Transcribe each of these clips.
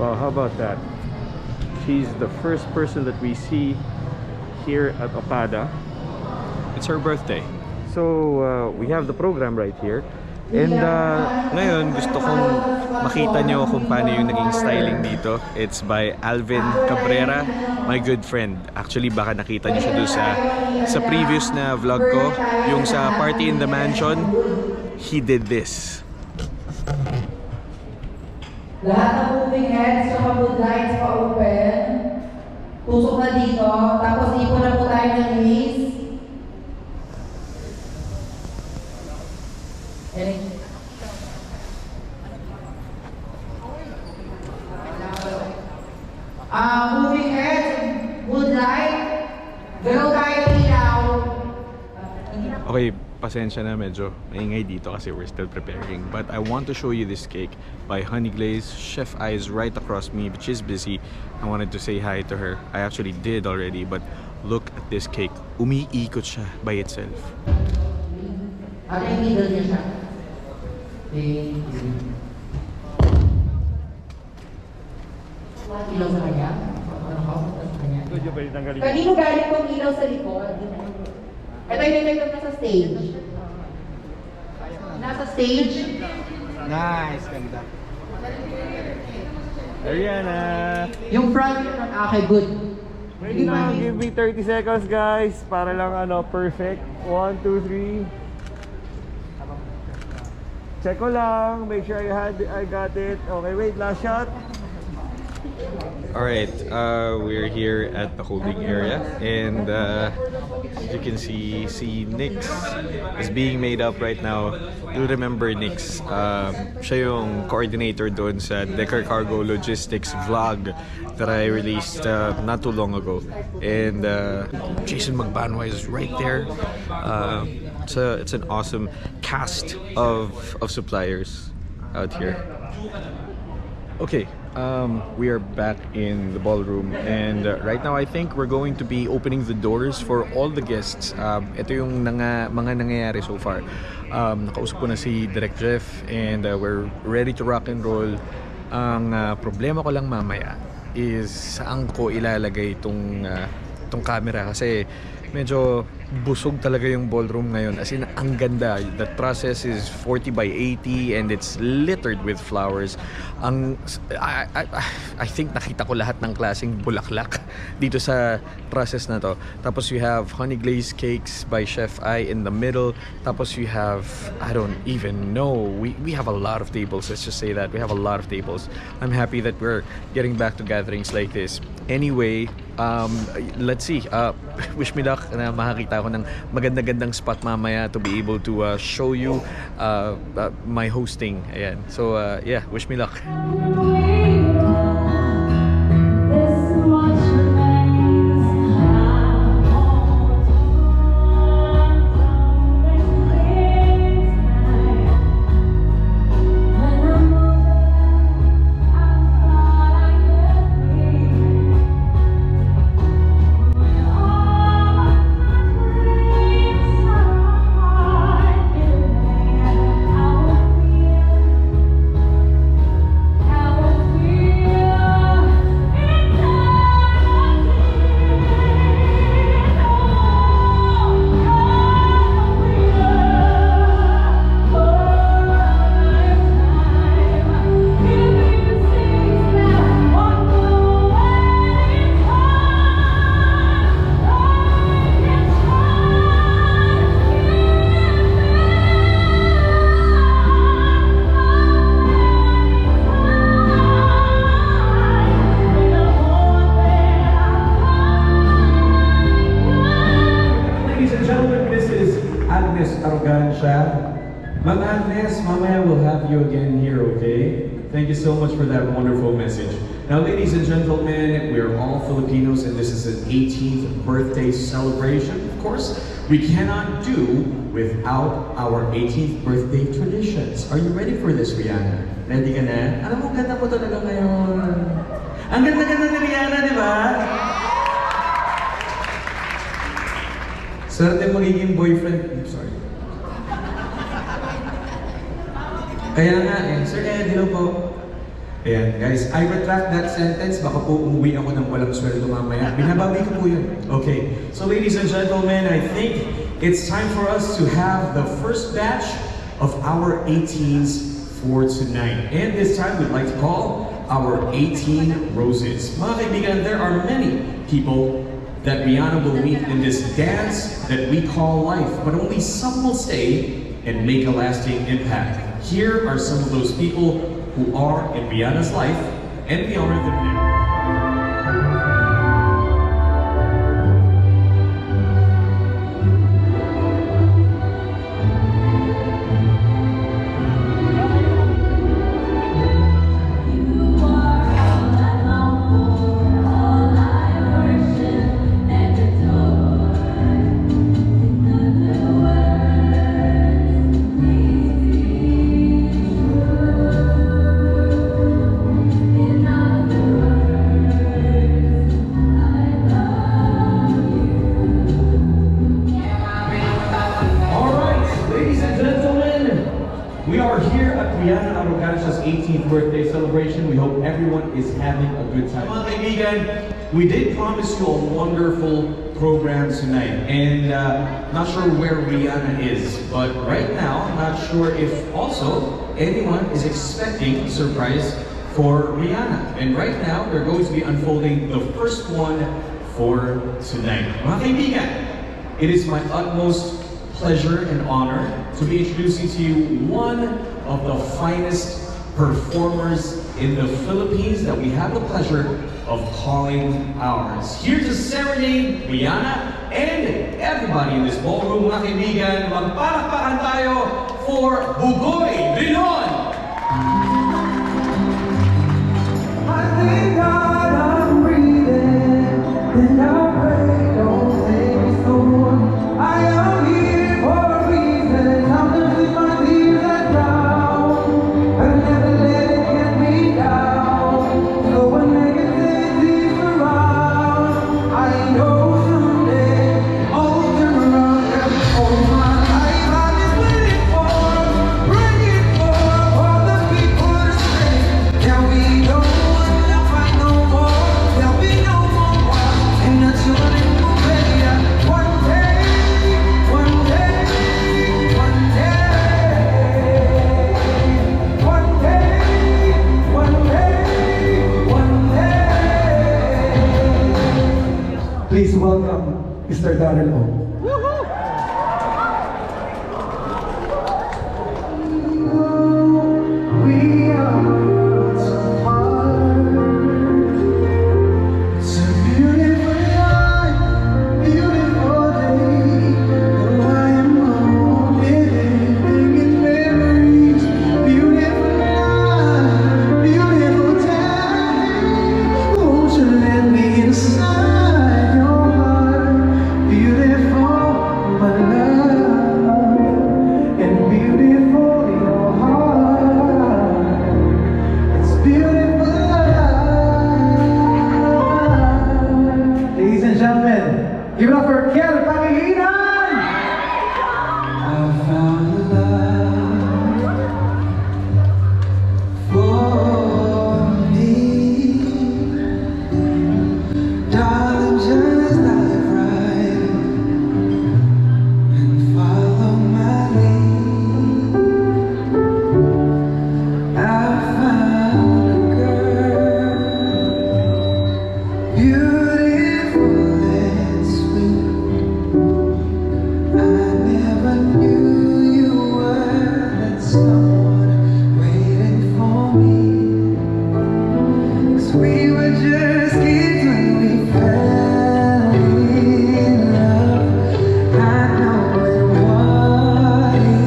Well, how about that? She's the first person that we see here at Okada. It's her birthday. So we have the program right here. And Ngayon, gusto kong makita nyo kung paano yung naging styling dito. It's by Alvin Cabrera, my good friend. Actually, baka nakita nyo siya doon sa previous na vlog ko. Yung sa Party in the Mansion, he did this. Lahat ng moving heads, sa mood lights pa-open. Tusok na dito. Tapos ipon na po tayo ng release. Moving heads, wood light. Galaw tayo ilaw. Okay, pasensya na, medyo maingay dito kasi we're still preparing. But I want to show you this cake by Honey Glaze. Chef I is right across me, but she's busy. I wanted to say hi to her. I actually did already, but look at this cake. Umiikot siya by itself. At yung middle niya siya. Thank you. Ilaw sa kanya? Kanino galing kong ilaw sa likod? Ito yung nasa stage. Nasa stage. Nice, ganda. Ariana! Yung front, okay, good. Ready now, give me 30 seconds guys. Para lang perfect. 1, 2, 3. Check ko lang. Make sure I got it. Okay, wait, last shot. Alright, we're here at the holding area, and as you can see Nix is being made up right now. You remember Nix, siya yung coordinator doon sa Decker Cargo Logistics vlog that I released not too long ago. And Jason Magbanwa is right there. It's an awesome cast of suppliers out here. Okay, we are back in the ballroom, and right now I think we're going to be opening the doors for all the guests. Ito yung mga nangyayari so far. Nakausap ko na si Direct Jeff, and we're ready to rock and roll. Ang problema ko lang mamaya is saan ko ilalagay itong camera, kasi medyo busog talaga yung ballroom ngayon. As in, ang ganda. The trusses is 40 by 80 and it's littered with flowers. I think nakita ko lahat ng klaseng bulaklak dito sa trusses na to. Tapos you have honey glazed cakes by Chef I in the middle. Tapos you have, I don't even know, we have a lot of tables. Let's just say that we have a lot of tables. I'm happy that we're getting back to gatherings like this. Anyway, let's see. Wish me luck na makakita ko ng maganda-gandang spot mamaya to be able to show you my hosting. Ayan. So yeah, wish me luck. Ma'am Agnes, mamaya will have you again here, okay? Thank you so much for that wonderful message. Now, ladies and gentlemen, we're all Filipinos and this is an 18th birthday celebration. Of course, we cannot do without our 18th birthday traditions. Are you ready for this, Rihanna? Ready ka na? Alam mo, ganda mo talaga ngayon. Ang ganda-ganda ni Rihanna, di ba? Swerte magiging boyfriend. Sorry. Kaya nga Sir Ed, hello po. Ayan, guys, I retract that sentence. Baka po umuwi ako ng walang sweldo mamaya. Binabawi ko po yun. Okay, so ladies and gentlemen, I think it's time for us to have the first batch of our 18s for tonight. And this time, we'd like to call our 18 Roses. Mga kaibigan, there are many people that Rihanna will meet in this dance that we call life, but only some will stay and make a lasting impact. Here are some of those people who are in Rihanna's life, and we honor them now. Rihanna Arrogantia's 18th birthday celebration. We hope everyone is having a good time. Mga kaibigan, we did promise you a wonderful program tonight. And not sure where Rihanna is, but right now, not sure if also anyone is expecting a surprise for Rihanna. And right now, we're going to be unfolding the first one for tonight. Mga kaibigan, it is my utmost pleasure and honor to be introducing to you one of the finest performers in the Philippines that we have the pleasure of calling ours. Here to serenade Rihanna and everybody in this ballroom, mga kaibigan, magpalakpakan tayo for Bugoy Rinon! I thank God I'm breathing, and I pray don't take me slow. I am here for a reason. I'm gonna leave my tears that drown, and never let it get me down. So when negativity surround, I know someday I'll turn around and all my life I've been waiting for, praying for all the people to say that we don't want to fight no more. There'll be no more war, and the children will pay. One day, one day, one day, one day, one day, one day. Please welcome Mr. Darrell O. We are so hard. It's a beautiful night, beautiful day. Though I am home living in memories. Beautiful night, beautiful day. Won't you let me inside your heart? Beautiful, my love, and beautiful your heart. It's beautiful life. Ladies and gentlemen, give it up for Kel Pangilinan! I found love for me. Darling, just dive right and follow my lead. I found a girl, beautiful and sweet. I never knew you were that someone waiting for me. 'Cause we were just kids when we fell in love, not knowing what it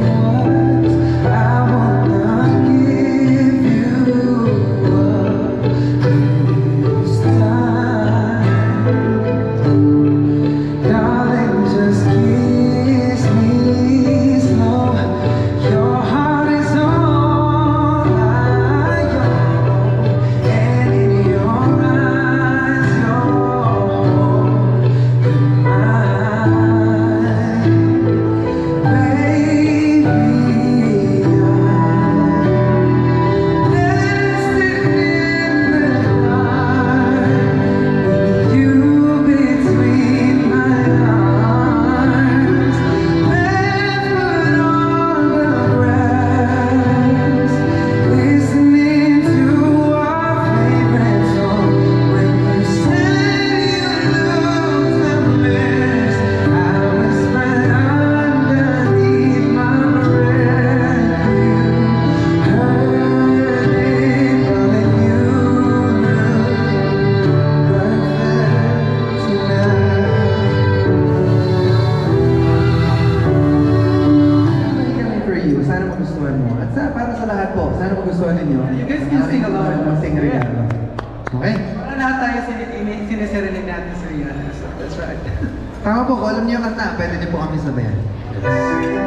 was. I wanna give you up this time. Darling, just kiss me slow. Your heart is all I own, and in your magustuhan ninyo. You guys can sing along. Sing regalo. Okay? Para lahat tayo sineserenade natin sa Rihanna. So, that's right. Tama po, kung alam niyo yung kanta, pwede niyo po kami sabayan. Thank you.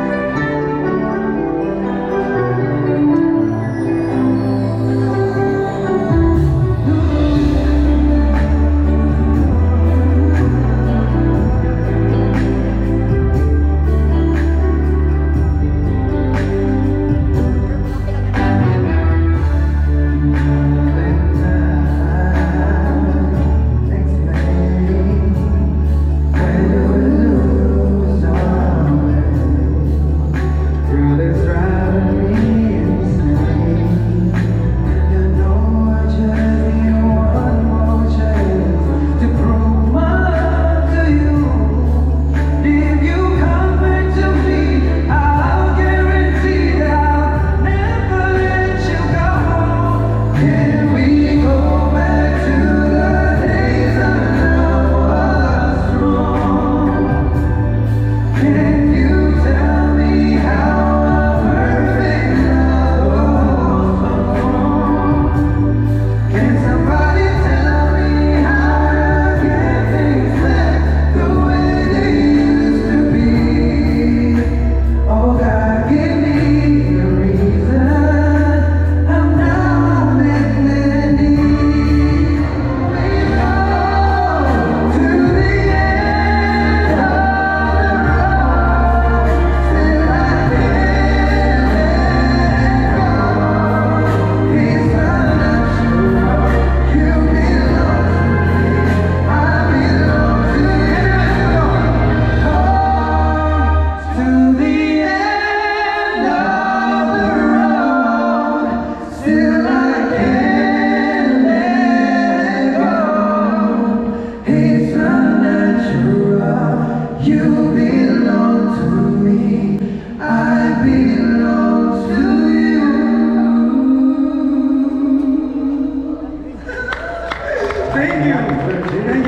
Thank you.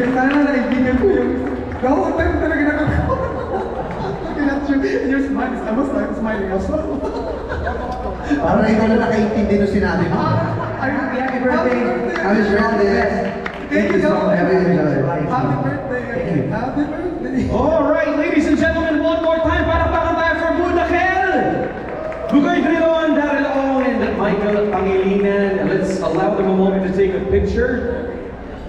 Sana naibigan ko yung... Gawin tayo talaga nakakawa. Your smile is almost like smiling as well. Parang ikaw na nakaintindi nung sinabi mo. Happy birthday. Happy birthday. Thank you so much. Happy birthday. Happy birthday. Happy birthday. Alright, ladies and gentlemen, one more time para tayo for Budakel! Bugoy Drilon, Daryl Ong, and Michael Pangilinan. Let's allow them a moment to take a picture.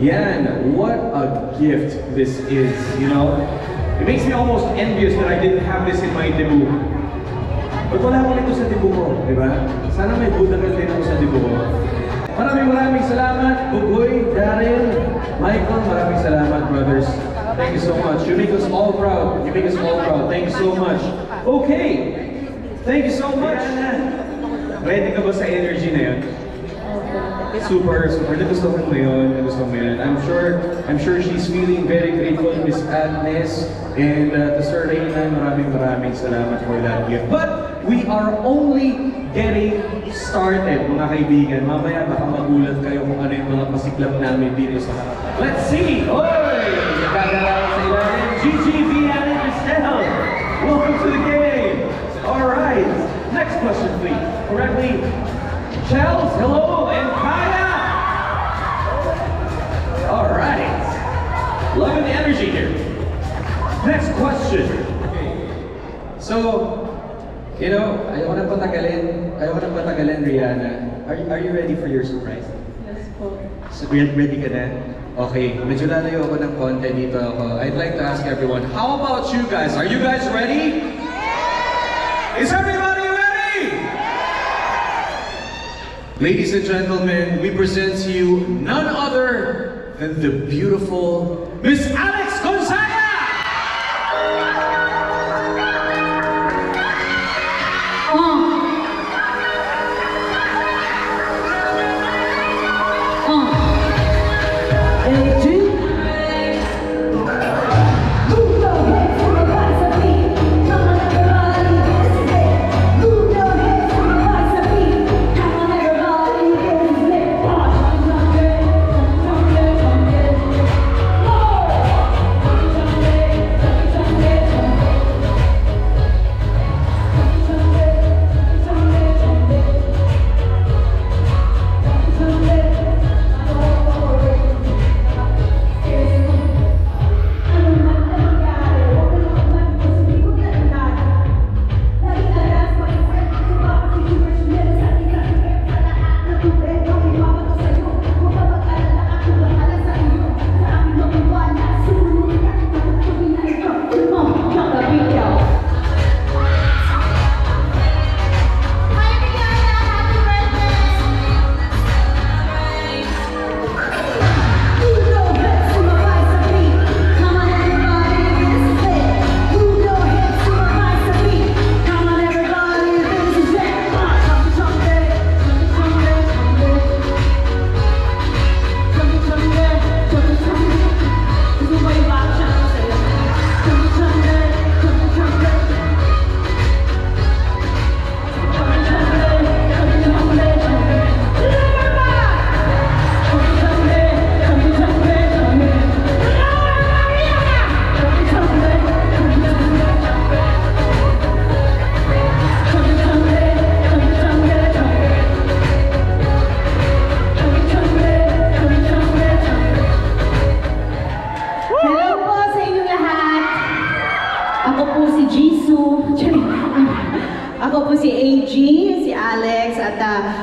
Yan, what a gift this is, you know? It makes me almost envious that I didn't have this in my debut. But wala ko nito sa debut ko, di ba? Sana may Budakel din ako sa debut ko. Maraming salamat, Bugoy, Daryl, Michael, maraming salamat, brothers. Thank you so much. You make us all proud. You make us all proud. Thank you so much. Okay. Thank you so much. Ready ka ba sa energy na yun? Super. Nagustuhan mo yun. I'm sure she's feeling very grateful, Miss Agnes. And to Sir Reynan, maraming salamat for that gift. But we are only getting started, mga kaibigan. Mamaya baka magulat kayo kung ano yung mga pasiklab namin dito sa harap. Let's see! Oy! Nagagalaw sa ilalim. Gigi Vianney Estelle! Welcome to the game! Alright! Next question, please. Correctly. Chels, hello, and Kaya! Alright. Loving the energy here. Next question. So, you know, ayoko na patagalin, Rihanna. Are you ready for your surprise? Yes po. So, ready ka na? Okay, medyo lalayo ako ng konti dito ako. I'd like to ask everyone, how about you guys? Are you guys ready? Is everybody ready? Ladies and gentlemen, we present to you none other than the beautiful Miss Alex Gonzaga!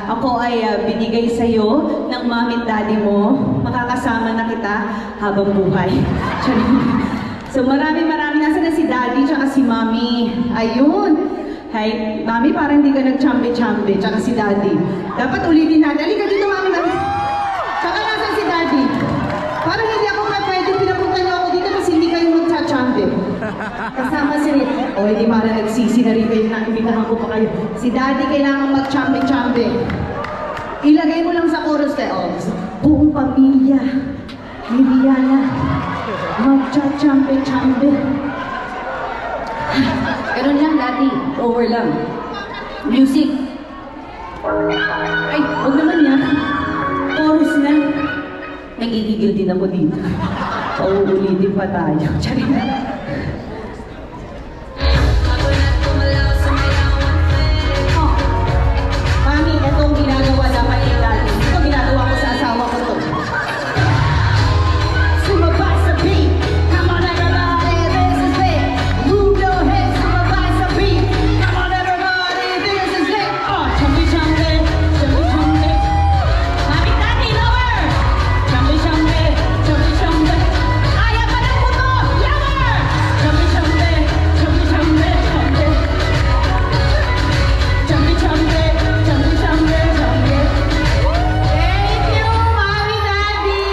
ako ay binigay sa'yo ng mami at daddy mo. Makakasama na kita habang buhay. So maraming nasa na si daddy tsaka si mami. Ayun. Hey, mami, parang hindi ka nag-chambe-chambe tsaka si daddy. Dapat ulitin natin. Halika dito, mami. Tsaka nasan si daddy? Parang hindi ako pwede pinapunta niyo ako dito kasi hindi kayo magcha-chambe. Kasama si Rin. O, hindi parang nagsisi na rin kayo na imbitahan ko pa kayo. Si daddy kailangan mag-chambe-chambe. Ilagay mo lang sa chorus kayo. Buong pamilya. Liliana. Magcha-chambe-chambe. Ganun lang, daddy. Over lang. Music. Ay, huwag naman yan. Chorus na. Nagigigil din ako dito. Uulitin pa tayo. Charing. Oh. Mami, itong ginagawa dapat yung daddy. Ito ginagawa ko sa asawa ko to. Sumabay sa beat. Come on everybody, this is it. Move your head, sumabay sa beat. Come on everybody, this is it. Oh, chambi chambi, chambi chambi. Mami, daddy, lower. Chambi chambi, chambi chambi. Kaya pa ng puto, lower. Chambi chambi, chambi chambi, chambi. Chambi chambi, chambi chambi, chambi. Thank you, mami, daddy.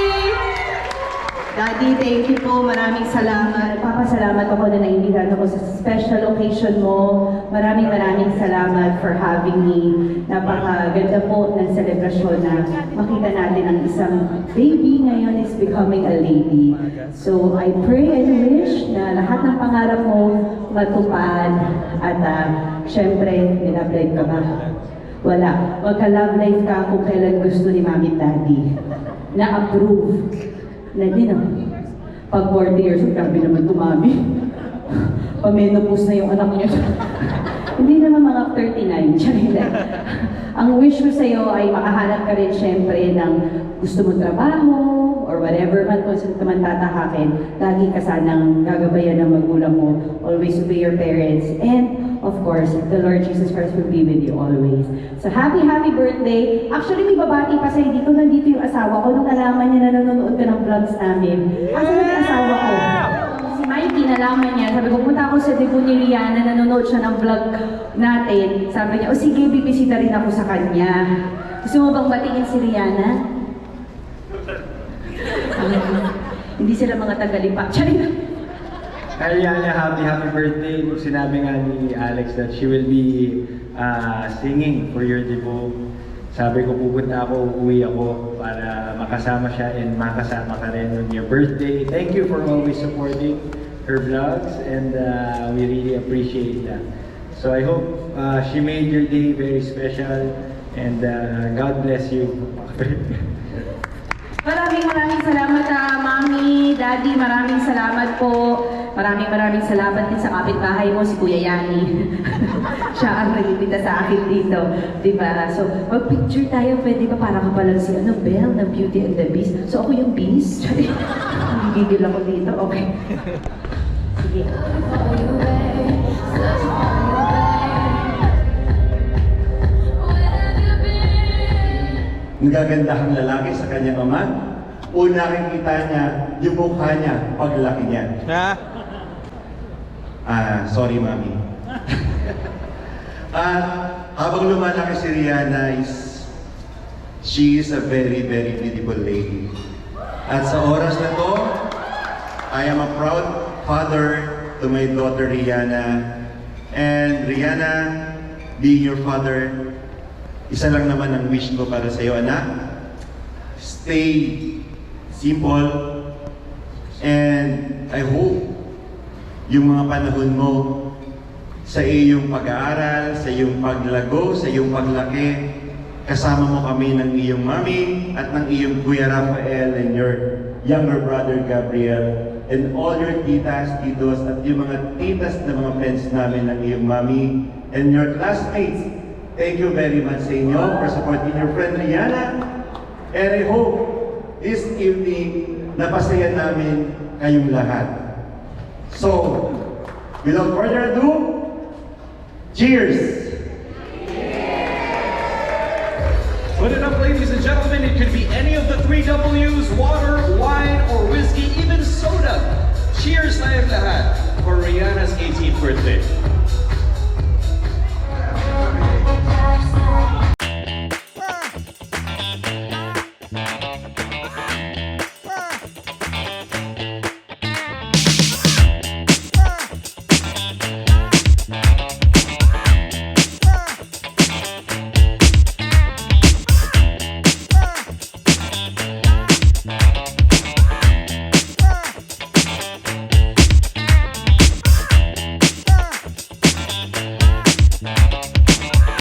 Daddy, thank you po. Maraming salamat. Papasalamat ako na naimbitahan ako sa special occasion mo. Maraming salamat for having me. Napakaganda po ng selebrasyon na makita natin ang isang baby ngayon is becoming a lady. So I pray and wish na lahat ng pangarap mo matupad at syempre, binablight ka ba? Wala. Magka-love life ka kung kailan gusto ni mami at daddy. Na-approve. Na din pag 40 years old, grabe naman tumami. Pamenopause na yung anak niya. Hindi naman mga 39, Charila. Ang wish ko sa'yo ay makahanap ka rin syempre ng gusto mo trabaho or whatever man kung saan ka man tatahakin. Lagi ka sanang gagabayan ng magulang mo. Always obey your parents. And of course, the Lord Jesus Christ will be with you always. So happy birthday. Actually, may babati pa sa'yo dito. Nandito yung asawa ko. Nung nalaman niya na nanonood ka ng vlogs namin. Asan na yung asawa ko? Si Mikey, nalaman niya. Sabi ko, punta ako sa debut ni Rihanna. Nanonood siya ng vlog natin. Sabi niya, o sige, bibisita rin ako sa kanya. Gusto mo bang batingin si Rihanna? Hindi sila mga tagalipa. Charina! Rihanna, happy birthday. Sinabi nga ni Alex that she will be singing for your debut. Sabi ko, pupunta ako, uuwi ako para makasama siya and makasama ka rin on your birthday. Thank you for always supporting her vlogs and we really appreciate that. So I hope she made your day very special and God bless you. Maraming salamat Mami, Daddy, maraming salamat po. Maraming salamat din sa kapitbahay mo, si Kuya Yani. Siya ang nag-ibita sa akin dito. Diba? So, mag-picture tayo, pwede ba? Para ka palang si Belle ng Beauty and the Beast. So, ako yung Beast. Gigil ako dito. Okay. Sige. Ang gagandahang lalaki sa kanyang ama, una nakikita niya yung mukha niya paglaki niya. Sorry mami. Habang lumalaki si Rihanna, she is a very beautiful lady. At sa oras na to, I am a proud father to my daughter Rihanna. And Rihanna, being your father, isa lang naman ang wish ko para sa iyo, anak. Stay simple and I hope yung mga panahon mo sa iyong pag-aaral, sa iyong paglago, sa iyong paglaki, kasama mo kami ng iyong mami at ng iyong Kuya Rafael and your younger brother Gabriel and all your titas, titos at yung mga titas na mga friends namin ng iyong mami and your classmates. Thank you very much sa inyo for supporting your friend Rihanna. And I hope this evening napasaya namin kayong lahat. So, without further ado, cheers! Put it up, ladies and gentlemen. It could be any of the 3 W's, water, wine, or whiskey, even soda. Cheers tayong lahat for Rihanna's 18th birthday.